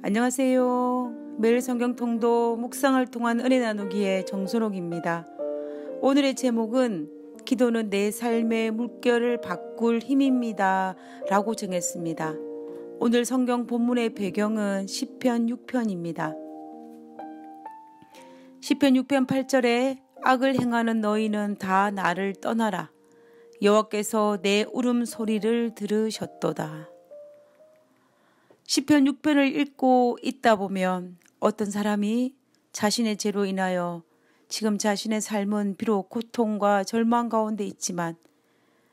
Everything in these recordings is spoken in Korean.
안녕하세요. 매일 성경 통독 묵상을 통한 은혜 나누기의 정순옥입니다. 오늘의 제목은 기도는 내 삶의 물결을 바꿀 힘입니다 라고 정했습니다. 오늘 성경 본문의 배경은 시편 6편입니다. 시편 6편 8절에 악을 행하는 너희는 다 나를 떠나라. 여호와께서 내 울음소리를 들으셨도다. 시편 6편을 읽고 있다 보면 어떤 사람이 자신의 죄로 인하여 지금 자신의 삶은 비록 고통과 절망 가운데 있지만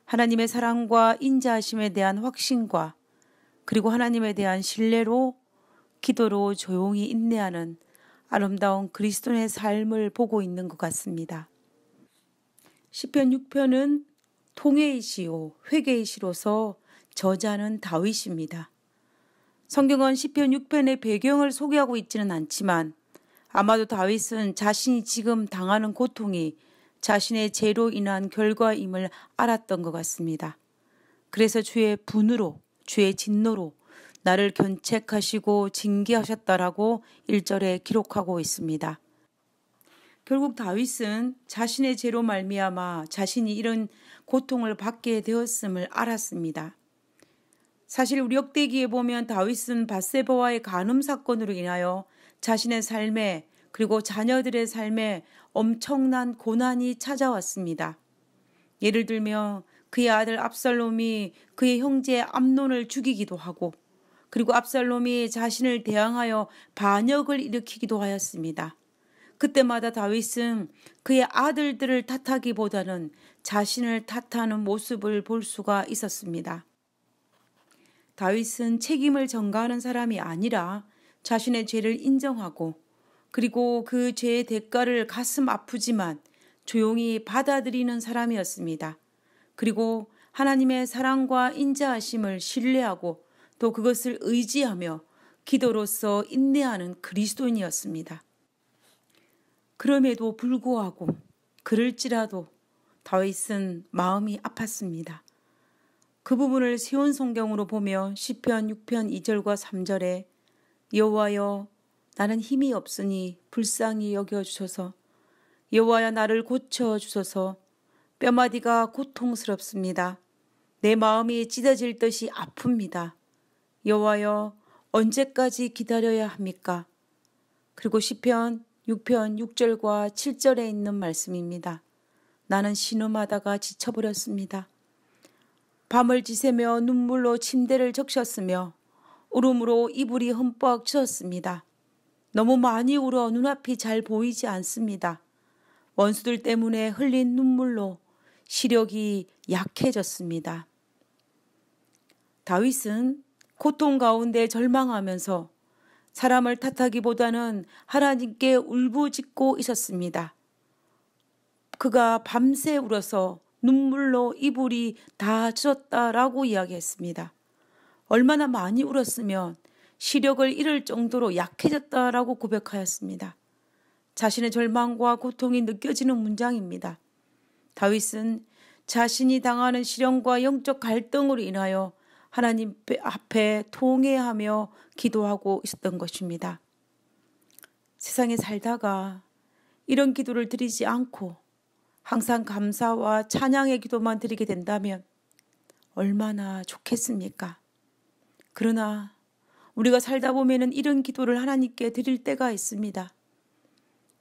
하나님의 사랑과 인자하심에 대한 확신과 그리고 하나님에 대한 신뢰로 기도로 조용히 인내하는 아름다운 그리스도인의 삶을 보고 있는 것 같습니다. 시편 6편은 통회의 시요 회개의 시로서 저자는 다윗입니다. 성경은 시편 6편의 배경을 소개하고 있지는 않지만 아마도 다윗은 자신이 지금 당하는 고통이 자신의 죄로 인한 결과임을 알았던 것 같습니다. 그래서 주의 분으로, 주의 진노로 나를 견책하시고 징계하셨다라고 1절에 기록하고 있습니다. 결국 다윗은 자신의 죄로 말미암아 자신이 이런 고통을 받게 되었음을 알았습니다. 사실 우리 역대기에 보면 다윗은 밧세바와의 간음 사건으로 인하여 자신의 삶에 그리고 자녀들의 삶에 엄청난 고난이 찾아왔습니다. 예를 들면 그의 아들 압살롬이 그의 형제 암논을 죽이기도 하고 그리고 압살롬이 자신을 대항하여 반역을 일으키기도 하였습니다. 그때마다 다윗은 그의 아들들을 탓하기보다는 자신을 탓하는 모습을 볼 수가 있었습니다. 다윗은 책임을 전가하는 사람이 아니라 자신의 죄를 인정하고 그리고 그 죄의 대가를 가슴 아프지만 조용히 받아들이는 사람이었습니다. 그리고 하나님의 사랑과 인자하심을 신뢰하고 또 그것을 의지하며 기도로서 인내하는 그리스도인이었습니다. 그럼에도 불구하고 그럴지라도 다윗은 마음이 아팠습니다. 그 부분을 세운 성경으로 보며 시편 6편 2절과 3절에 여호와여 나는 힘이 없으니 불쌍히 여겨주소서 여호와여 나를 고쳐주소서 뼈마디가 고통스럽습니다. 내 마음이 찢어질 듯이 아픕니다. 여호와여 언제까지 기다려야 합니까? 그리고 시편 6편 6절과 7절에 있는 말씀입니다. 나는 신음하다가 지쳐버렸습니다. 밤을 지새며 눈물로 침대를 적셨으며 울음으로 이불이 흠뻑 젖었습니다. 너무 많이 울어 눈앞이 잘 보이지 않습니다. 원수들 때문에 흘린 눈물로 시력이 약해졌습니다. 다윗은 고통 가운데 절망하면서 사람을 탓하기보다는 하나님께 울부짖고 있었습니다. 그가 밤새 울어서 눈물로 이불이 다 젖었다라고 이야기했습니다. 얼마나 많이 울었으면 시력을 잃을 정도로 약해졌다라고 고백하였습니다. 자신의 절망과 고통이 느껴지는 문장입니다. 다윗은 자신이 당하는 시련과 영적 갈등으로 인하여 하나님 앞에 통회하며 기도하고 있었던 것입니다. 세상에 살다가 이런 기도를 드리지 않고 항상 감사와 찬양의 기도만 드리게 된다면 얼마나 좋겠습니까? 그러나 우리가 살다 보면은 이런 기도를 하나님께 드릴 때가 있습니다.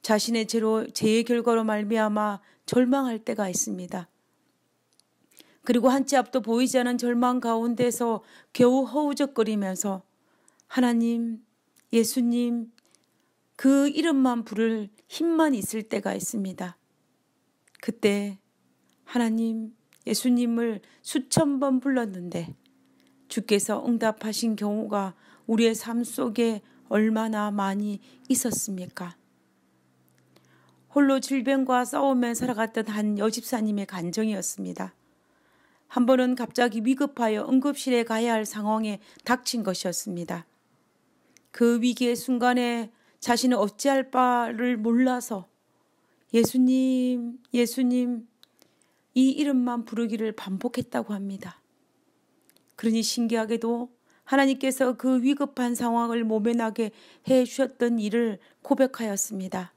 자신의 죄의 결과로 말미암아 절망할 때가 있습니다. 그리고 한 치 앞도 보이지 않은 절망 가운데서 겨우 허우적거리면서 하나님, 예수님 그 이름만 부를 힘만 있을 때가 있습니다. 그때 하나님, 예수님을 수천 번 불렀는데 주께서 응답하신 경우가 우리의 삶 속에 얼마나 많이 있었습니까? 홀로 질병과 싸우며 살아갔던 한 여집사님의 간증이었습니다. 한 번은 갑자기 위급하여 응급실에 가야 할 상황에 닥친 것이었습니다. 그 위기의 순간에 자신은 어찌할 바를 몰라서 예수님, 예수님 이 이름만 부르기를 반복했다고 합니다. 그러니 신기하게도 하나님께서 그 위급한 상황을 모면하게 해주셨던 일을 고백하였습니다.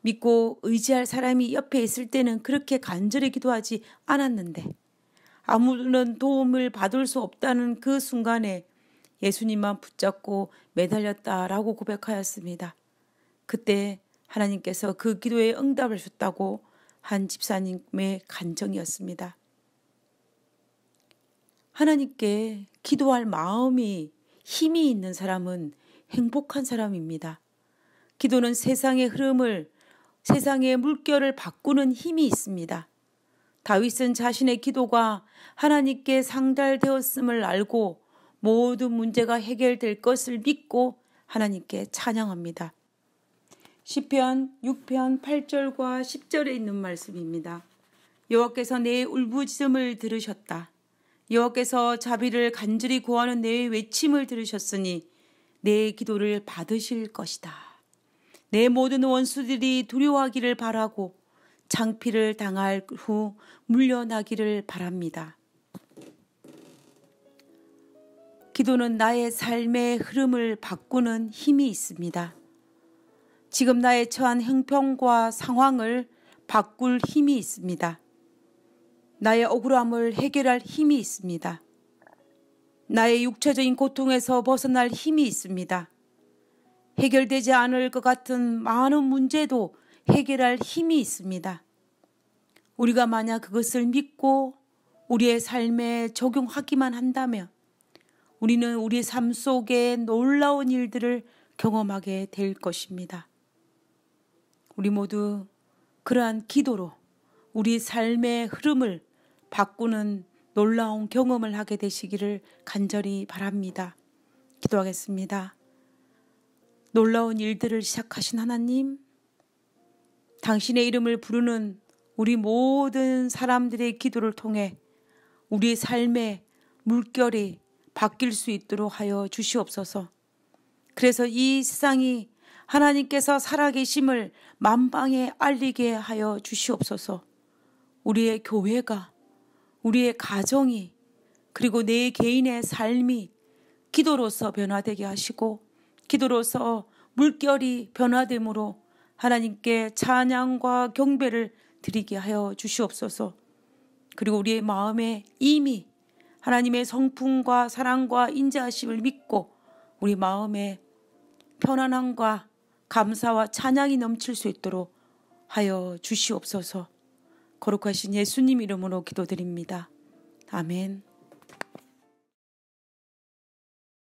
믿고 의지할 사람이 옆에 있을 때는 그렇게 간절히 기도하지 않았는데 아무런 도움을 받을 수 없다는 그 순간에 예수님만 붙잡고 매달렸다라고 고백하였습니다. 그때 하나님께서 그 기도에 응답을 줬다고 한 집사님의 간증이었습니다. 하나님께 기도할 마음이 힘이 있는 사람은 행복한 사람입니다. 기도는 세상의 흐름을, 세상의 물결을 바꾸는 힘이 있습니다. 다윗은 자신의 기도가 하나님께 상달되었음을 알고 모든 문제가 해결될 것을 믿고 하나님께 찬양합니다. 시편 6편 8절과 10절에 있는 말씀입니다. 여호와께서 내 울부짖음을 들으셨다. 여호와께서 자비를 간절히 구하는 내 외침을 들으셨으니 내 기도를 받으실 것이다. 내 모든 원수들이 두려워하기를 바라고 창피를 당할 후 물려나기를 바랍니다. 기도는 나의 삶의 흐름을 바꾸는 힘이 있습니다. 지금 나의 처한 형편과 상황을 바꿀 힘이 있습니다. 나의 억울함을 해결할 힘이 있습니다. 나의 육체적인 고통에서 벗어날 힘이 있습니다. 해결되지 않을 것 같은 많은 문제도 해결할 힘이 있습니다. 우리가 만약 그것을 믿고 우리의 삶에 적용하기만 한다면 우리는 우리 삶 속에 놀라운 일들을 경험하게 될 것입니다. 우리 모두 그러한 기도로 우리 삶의 흐름을 바꾸는 놀라운 경험을 하게 되시기를 간절히 바랍니다. 기도하겠습니다. 놀라운 일들을 시작하신 하나님, 당신의 이름을 부르는 우리 모든 사람들의 기도를 통해 우리 삶의 물결이 바뀔 수 있도록 하여 주시옵소서. 그래서 이 세상이 하나님께서 살아계심을 만방에 알리게 하여 주시옵소서. 우리의 교회가, 우리의 가정이, 그리고 내 개인의 삶이 기도로서 변화되게 하시고 기도로서 물결이 변화됨으로 하나님께 찬양과 경배를 드리게 하여 주시옵소서. 그리고 우리의 마음에 이미 하나님의 성품과 사랑과 인자하심을 믿고 우리 마음에 편안함과 감사와 찬양이 넘칠 수 있도록 하여 주시옵소서. 거룩하신 예수님 이름으로 기도드립니다. 아멘.